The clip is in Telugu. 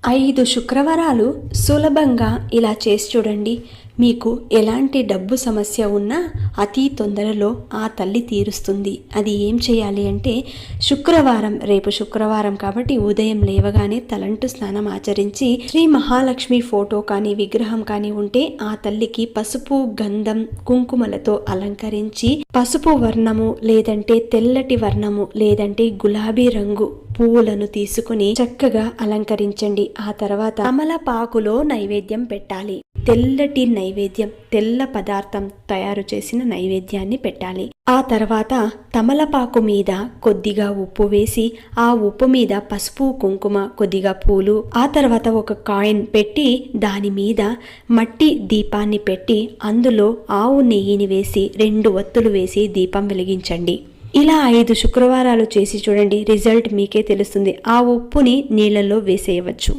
5 శుక్రవారాలు సులభంగా ఇలా చేసి చూడండి. మీకు ఎలాంటి డబ్బు సమస్య ఉన్నా అతి తొందరలో ఆ తల్లి తీరుస్తుంది. అది ఏం చేయాలి అంటే, రేపు శుక్రవారం కాబట్టి ఉదయం లేవగానే తలంటు స్నానం ఆచరించి శ్రీ మహాలక్ష్మి ఫోటో కానీ విగ్రహం కానీ ఉంటే ఆ తల్లికి పసుపు, గంధం, కుంకుమలతో అలంకరించి పసుపు వర్ణము లేదంటే తెల్లటి వర్ణము లేదంటే గులాబీ రంగు పువ్వులను తీసుకుని చక్కగా అలంకరించండి. ఆ తర్వాత తమలపాకులో నైవేద్యం పెట్టాలి. తెల్లటి నైవేద్యం, తెల్ల పదార్థం తయారు చేసిన నైవేద్యాన్ని పెట్టాలి. ఆ తర్వాత తమలపాకు మీద కొద్దిగా ఉప్పు వేసి ఆ ఉప్పు మీద పసుపు, కుంకుమ, కొద్దిగా పూలు, ఆ తర్వాత ఒక కాయిన్ పెట్టి దాని మీద మట్టి దీపాన్ని పెట్టి అందులో ఆవు నెయ్యిని వేసి 2 ఒత్తులు వేసి దీపం వెలిగించండి. ఇలా 5 శుక్రవారాలు చేసి చూడండి. రిజల్ట్ మీకే తెలుస్తుంది. ఆ ఉప్పుని నీళ్ళల్లో వేసేయవచ్చు.